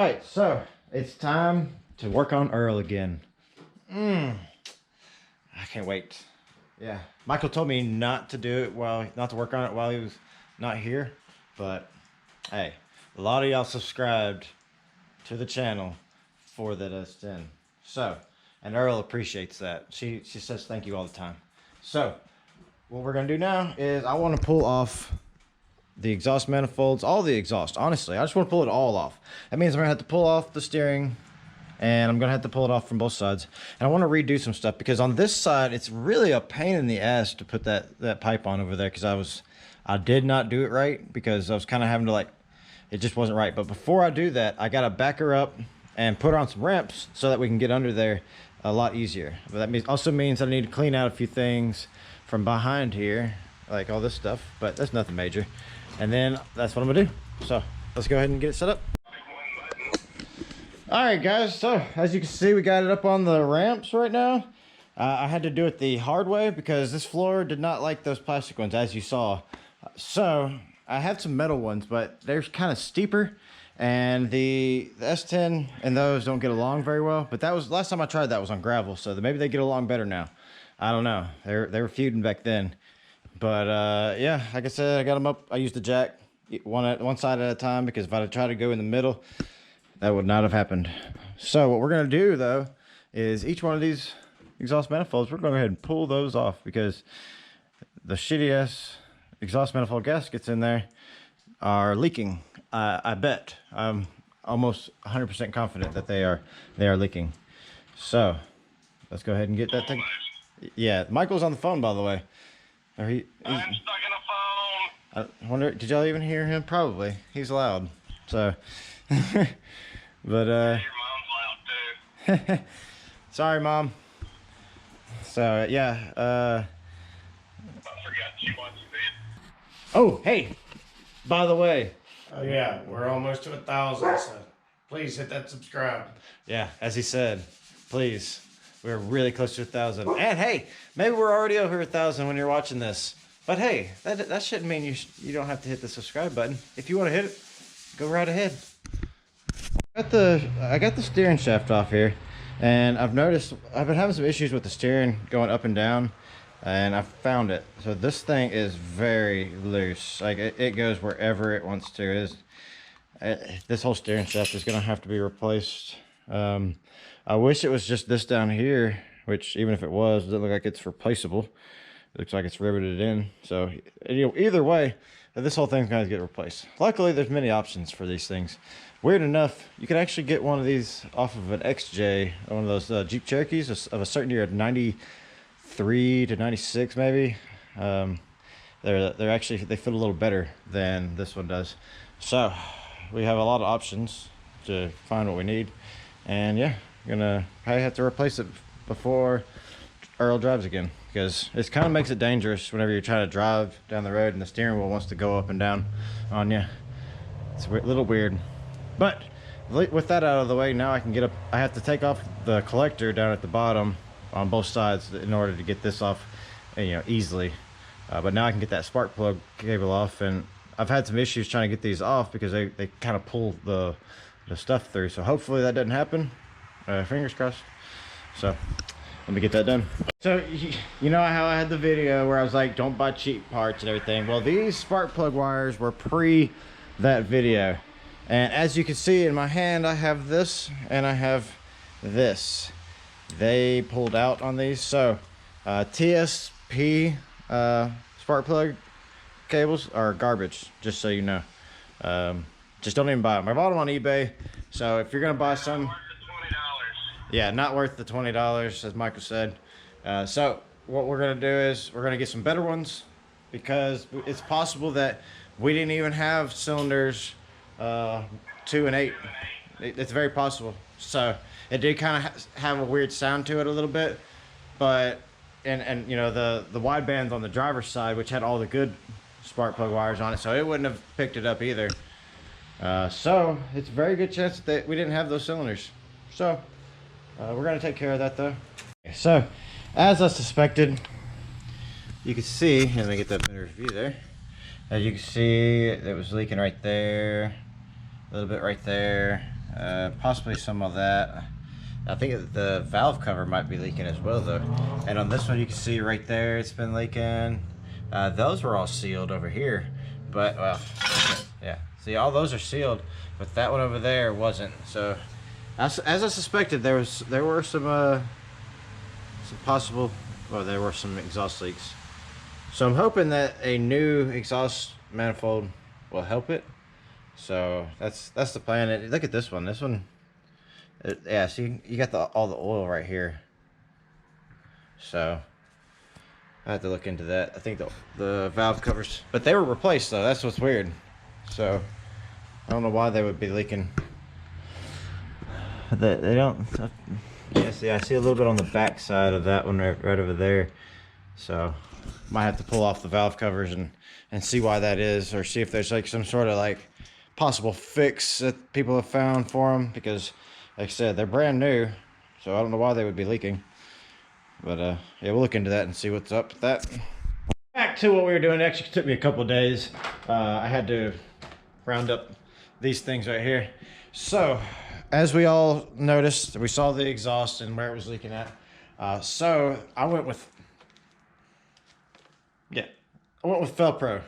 Alright, so it's time to work on Earl again. I can't wait. Yeah, Michael told me not to do it not to work on it while he was not here. But hey, a lot of y'all subscribed to the channel for that S10. So, and Earl appreciates that. She says thank you all the time. So, what we're gonna do now is I want to pull off the exhaust manifolds, all the exhaust. Honestly, I just want to pull it all off. That means I'm gonna have to pull off the steering, and I'm gonna have to pull it off from both sides. And I want to redo some stuff because on this side it's really a pain in the ass to put that pipe on over there, because I did not do it right, because I was kind of having to, like, it just wasn't right. But before I do that, I gotta back her up and put her on some ramps so that we can get under there a lot easier. But that also means I need to clean out a few things from behind here, like all this stuff, but that's nothing major. And then that's what I'm gonna do. So let's go ahead and get it set up. All right, guys, so as you can see, we got it up on the ramps right now. I had to do it the hard way because this floor did not like those plastic ones, as you saw. So I have some metal ones, but they're kind of steeper, and the S10 and those don't get along very well. But that was last time I tried, that was on gravel, so maybe they get along better now. I don't know. They were feuding back then. But yeah, like I said, I got them up. I used the jack one side at a time, because if I'd tried to go in the middle, that would not have happened. So what we're gonna do though is each one of these exhaust manifolds, we're gonna go ahead and pull those off, because the shitty ass exhaust manifold gaskets in there are leaking. I bet. I'm almost 100% confident that they are leaking. So let's go ahead and get that thing. Yeah, Michael's on the phone, by the way. I'm stuck in a phone. I wonder, did y'all even hear him? Probably. He's loud. So, but your mom's loud too. Sorry, Mom. So yeah. I forgot she wants to feed. Oh, hey. By the way. Oh yeah, we're almost to 1,000. So please hit that subscribe. Yeah, as he said, please. We're really close to 1,000. And hey, maybe we're already over 1,000 when you're watching this. But hey, that shouldn't mean you don't have to hit the subscribe button. If you want to hit it, go right ahead. I got the steering shaft off here, and I've noticed I've been having some issues with the steering going up and down, and I found it. So this thing is very loose. Like it goes wherever it wants to. This whole steering shaft is gonna have to be replaced. I wish it was just this down here, which even if it was, it doesn't look like it's replaceable. It looks like it's riveted in. So either way, this whole thing's gonna get replaced. Luckily, there's many options for these things. Weird enough, you can actually get one of these off of an XJ, one of those Jeep Cherokees of a certain year, 93 to 96 maybe. They're actually, they fit a little better than this one does. So we have a lot of options to find what we need, and yeah, gonna probably have to replace it before Earl drives again, because it kind of makes it dangerous whenever you're trying to drive down the road and the steering wheel wants to go up and down on you. It's a little weird. But with that out of the way, now I can get up. I have to take off the collector down at the bottom on both sides in order to get this off, easily. But now I can get that spark plug cable off, and I've had some issues trying to get these off because they kind of pull the stuff through. So hopefully that doesn't happen. Fingers crossed. So let me get that done. So you know how I had the video where I was like, don't buy cheap parts and everything. Well, these spark plug wires were pre that video, and as you can see in my hand, I have this and I have this. They pulled out on these. So TSP spark plug cables are garbage, just so you know. Just don't even buy them. I bought them on eBay. So if you're gonna buy some, yeah, not worth the $20, as Michael said. So what we're gonna do is we're gonna get some better ones, because it's possible that we didn't even have cylinders 2 and 8. It's very possible. So it did kind of have a weird sound to it a little bit, but and the wide bands on the driver's side, which had all the good spark plug wires on it, so it wouldn't have picked it up either. So it's a very good chance that we didn't have those cylinders. So we're gonna take care of that though. So as I suspected, you can see, let me get that better view there. As you can see, it was leaking right there, a little bit right there, possibly some of that. I think the valve cover might be leaking as well though. And on this one you can see right there it's been leaking. Those were all sealed over here, but well, yeah, see, all those are sealed, but that one over there wasn't. So as I suspected, there were some possible, well, there were some exhaust leaks. So I'm hoping that a new exhaust manifold will help it. So that's the plan. And look at this one. This one, yeah. See, you got all the oil right here. So I have to look into that. I think the valve covers, but they were replaced though. That's what's weird. So I don't know why they would be leaking. They don't. Yeah, see, I see a little bit on the back side of that one right over there. So might have to pull off the valve covers and see why that is, or see if there's like some sort of like possible fix that people have found for them, because like I said, they're brand new, so I don't know why they would be leaking. But yeah, we'll look into that and see what's up with that. Back to what we were doing. It actually took me a couple days. I had to round up these things right here. So as we all noticed, we saw the exhaust and where it was leaking at. So I went with Velcro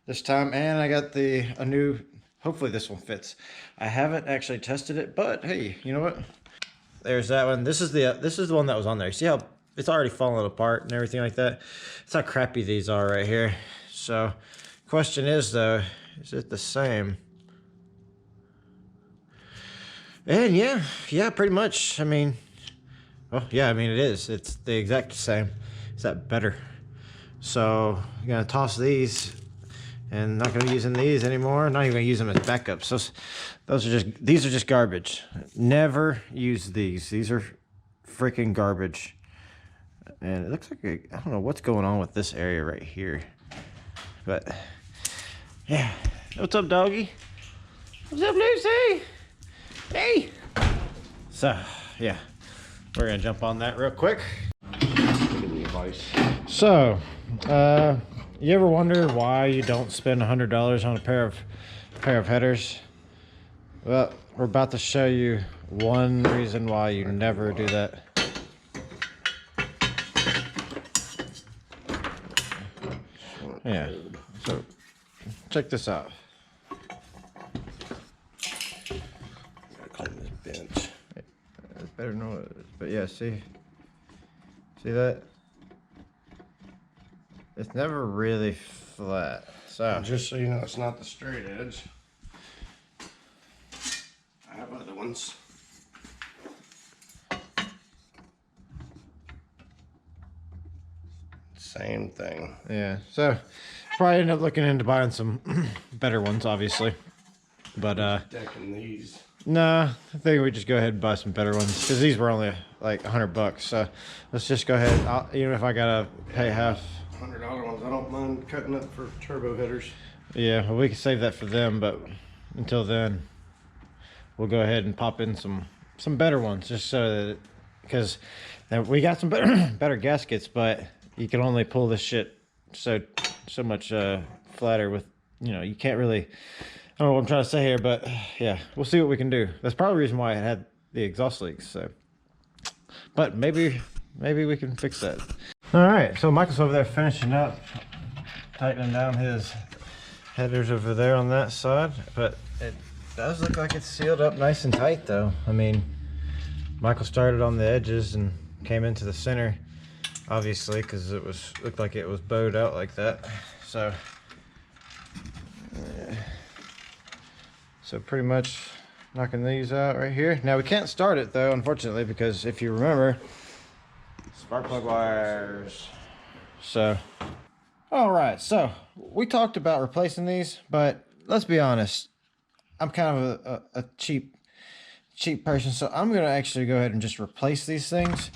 this time, and I got a new, hopefully this one fits. I haven't actually tested it, but hey, you know what? There's that one. This is the one that was on there. See how it's already falling apart and everything like that? That's how crappy these are right here. So question is though, is it the same? And yeah, pretty much. I mean, well, yeah, I mean it is. It's the exact same. Is that better? So I'm gonna toss these, and not gonna be using these anymore. Not even gonna use them as backups. These are just garbage. Never use these. These are freaking garbage. And it looks like I don't know what's going on with this area right here. But yeah, what's up, doggy? What's up, Lucy? Hey. So yeah, we're gonna jump on that real quick. So, you ever wonder why you don't spend $100 on a pair of headers? Well, we're about to show you one reason why you never do that. Yeah, so check this out. Clean this bench. It's better than what it is, but yeah, see that? It's never really flat. So just so you know, it's not the straight edge. I have other ones. Same thing. yeah, so probably end up looking into buying some better ones, obviously. But Decking these. nah, I think we just go ahead and buy some better ones, because these were only like $100. So let's just go ahead. Even if I gotta pay half. $100 ones. I don't mind cutting up for turbo headers. Yeah, well, we can save that for them, but until then, we'll go ahead and pop in some better ones, just so that, because we got some better gaskets, but you can only pull this shit so much flatter with, you can't really, I don't know what I'm trying to say here, but yeah, we'll see what we can do. That's probably the reason why it had the exhaust leaks. So, but maybe we can fix that. All right, so Michael's over there finishing up, tightening down his headers over there on that side, but it does look like it's sealed up nice and tight though. I mean, Michael started on the edges and came into the center, obviously, because it looked like it was bowed out like that. So pretty much knocking these out right here. Now we can't start it though, unfortunately, because if you remember, spark plug wires. So, all right, so we talked about replacing these, but let's be honest, I'm kind of a cheap person, so I'm gonna actually go ahead and just replace these things,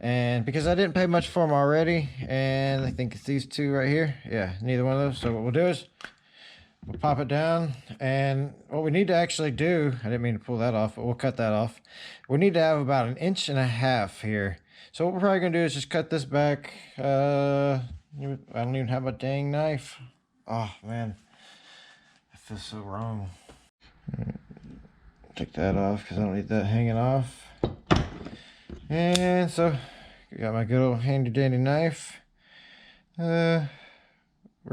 and because I didn't pay much for them already, and I think it's these two right here. Yeah, neither one of those. So what we'll do is we'll pop it down, and what we need to actually do, I didn't mean to pull that off, but we'll cut that off. We need to have about 1.5 inches here. So what we're probably gonna do is just cut this back. I don't even have a dang knife. Oh man, I feel so wrong. Take that off because I don't need that hanging off. And so, I got my good old handy dandy knife. We're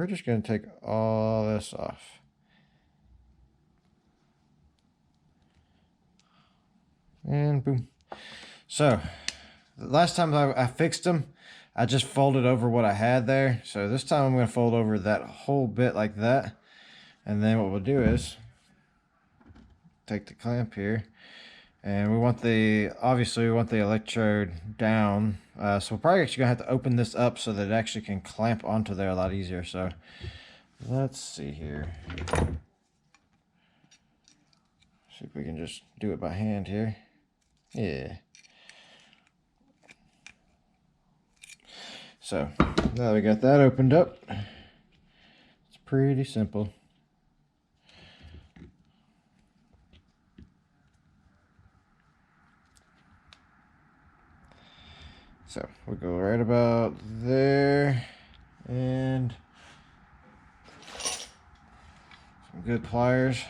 just going to take all this off. And boom. So, the last time I fixed them, I just folded over what I had there. So this time I'm going to fold over that whole bit like that. And then what we'll do is take the clamp here. And we want obviously we want the electrode down. So we're probably actually going to have to open this up so that it actually can clamp onto there a lot easier. So let's see here. See if we can just do it by hand here. Yeah. So now we got that opened up. It's pretty simple. So we'll go right about there, and some good pliers.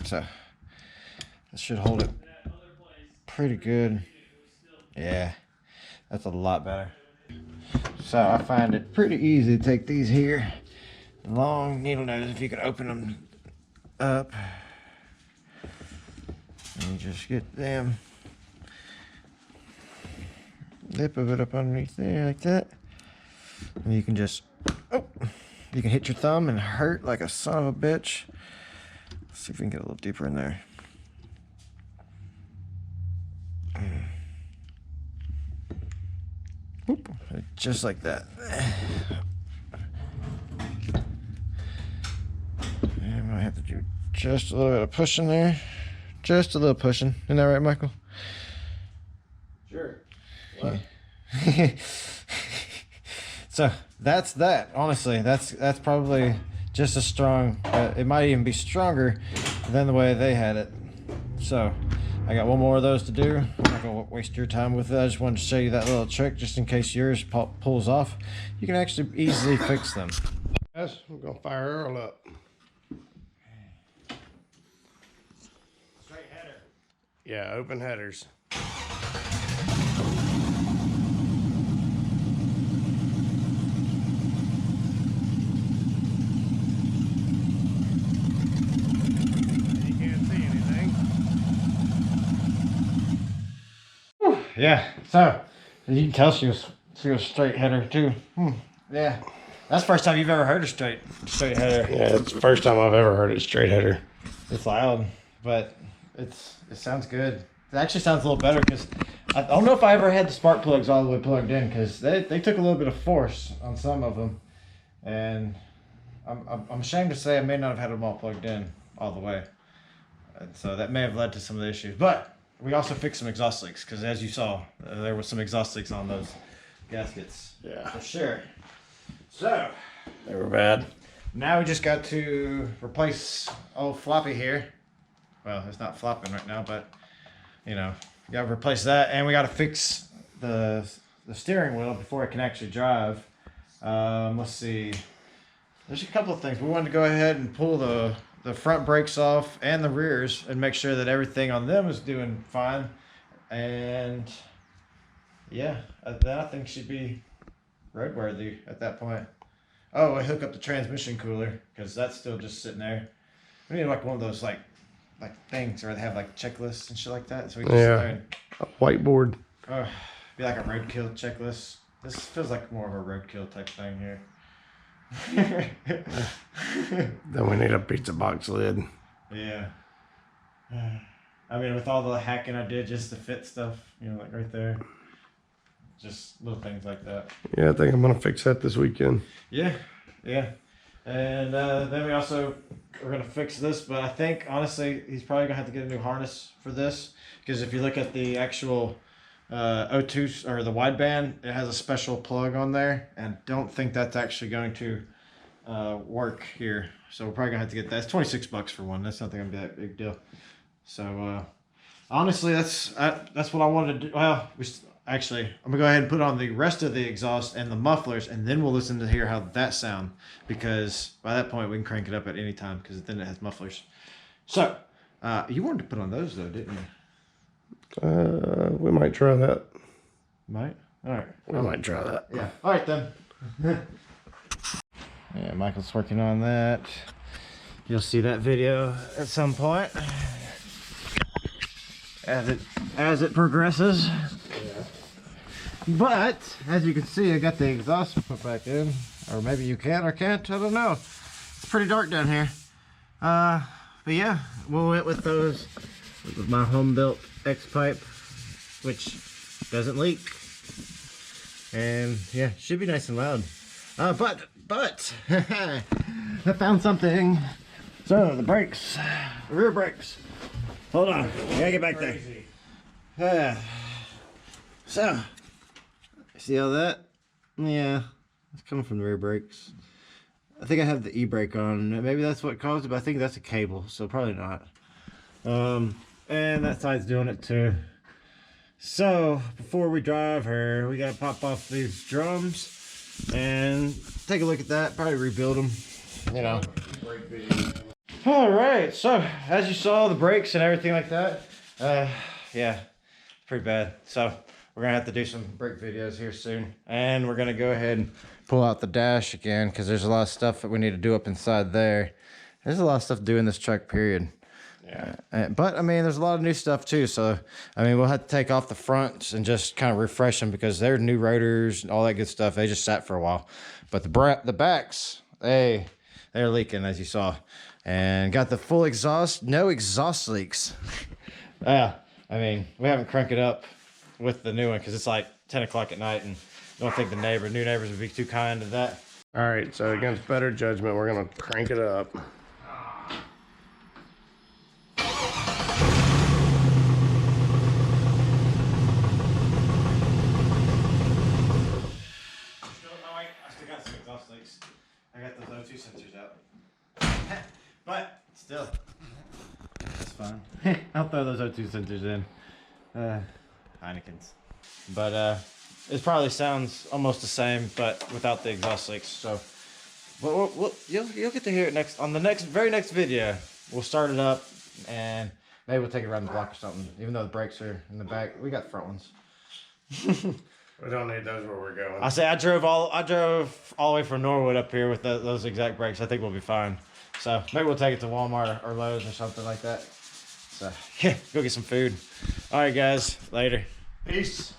So this should hold it pretty good. Yeah, that's a lot better. So I find it pretty easy to take these here, long needle nose, if you can open them up. And you just get them, lip of it up underneath there like that. And you can just, you can hit your thumb and hurt like a son of a bitch. Let's see if we can get a little deeper in there. Whoop, just like that. And I might have to do just a little bit of pushing there. Just a little pushing. Isn't that right, Michael? Sure. What? So that's that. Honestly, that's probably just as strong. It might even be stronger than the way they had it. So I got one more of those to do. I'm not gonna waste your time with it. I just wanted to show you that little trick just in case yours pulls off. You can actually easily fix them. Yes, we're gonna fire Earl up. Yeah, open headers. You can't see anything. Yeah, so you can tell she was straight header too. Yeah, that's the first time you've ever heard a straight header. Yeah, it's the first time I've ever heard it straight header. It's loud, but it sounds good. It actually sounds a little better because I don't know if I ever had the spark plugs all the way plugged in, because they took a little bit of force on some of them, and I'm ashamed to say I may not have had them all plugged in all the way, and so that may have led to some of the issues. But we also fixed some exhaust leaks because, as you saw, there was some exhaust leaks on those gaskets. Yeah, for sure. So they were bad. now we just got to replace old floppy here. Well, it's not flopping right now, but you know, we got to replace that, and we got to fix the steering wheel before it can actually drive. Let's see. There's a couple of things. We wanted to go ahead and pull the front brakes off and the rears and make sure that everything on them is doing fine. And yeah, that thing should be roadworthy at that point. Oh, I hook up the transmission cooler because that's still just sitting there. We need like one of those like things where they have like checklists and shit like that. So we just sit there and, a whiteboard. be like a roadkill checklist. This feels like more of a roadkill type thing here. Then we need a pizza box lid. Yeah. I mean, with all the hacking I did just to fit stuff, you know, like right there. Just little things like that. Yeah, I think I'm gonna fix that this weekend. Yeah, yeah. And then we also are going to fix this, but I think, honestly, he's probably going to have to get a new harness for this, because if you look at the actual O2 or the wideband, it has a special plug on there, and don't think that's actually going to work here. So we're probably going to have to get that. It's $26 for one. That's not going to be that big deal. So honestly, that's what I wanted to do. Well, actually, I'm gonna go ahead and put on the rest of the exhaust and the mufflers, and then we'll listen to hear how that sound, because by that point we can crank it up at any time because then it has mufflers. So, you wanted to put on those though, didn't you? We might try that. Might. All right. We might try that. Yeah. All right then. Yeah, Michael's working on that. You'll see that video at some point as it progresses. Yeah. But as you can see, I got the exhaust put back in, or maybe you can or can't. I don't know. It's pretty dark down here. But yeah, we went with those with my home built X pipe, which doesn't leak, and yeah, should be nice and loud. But I found something. So the brakes, the rear brakes. Hold on, I gotta get back there. So, see all that? Yeah, it's coming from the rear brakes. I think I have the e-brake on. Maybe that's what caused it, but I think that's a cable, so probably not. And that side's doing it too. So, before we drive her, we gotta pop off these drums and take a look at that. Probably rebuild them, you know. All right, so as you saw, the brakes and everything like that, yeah, pretty bad. So we're gonna have to do some brake videos here soon, and we're gonna go ahead and pull out the dash again because there's a lot of stuff that we need to do up inside there. There's a lot of stuff to do in this truck, period. Yeah. But I mean, there's a lot of new stuff too. So I mean, we'll have to take off the fronts and just kind of refresh them because they're new rotors and all that good stuff. They just sat for a while, but the backs, they're leaking, as you saw. And got the full exhaust, no exhaust leaks. I mean, we haven't cranked it up with the new one because it's like 10 o'clock at night, and I don't think the new neighbors would be too kind to that. All right, so against better judgment, we're gonna crank it up. I still got some exhaust leaks. I got those O2 sensors out. But still, that's fine. I'll throw those O2 sensors in. Heineken's. But it probably sounds almost the same, but without the exhaust leaks. So, you'll get to hear it on the very next video. We'll start it up, and maybe we'll take it around the block or something. Even though the brakes are in the back, we got the front ones. We don't need those where we're going. I drove all the way from Norwood up here with those exact brakes. I think we'll be fine. So maybe we'll take it to Walmart or Lowe's or something like that. So yeah, go get some food. All right, guys, later. Peace.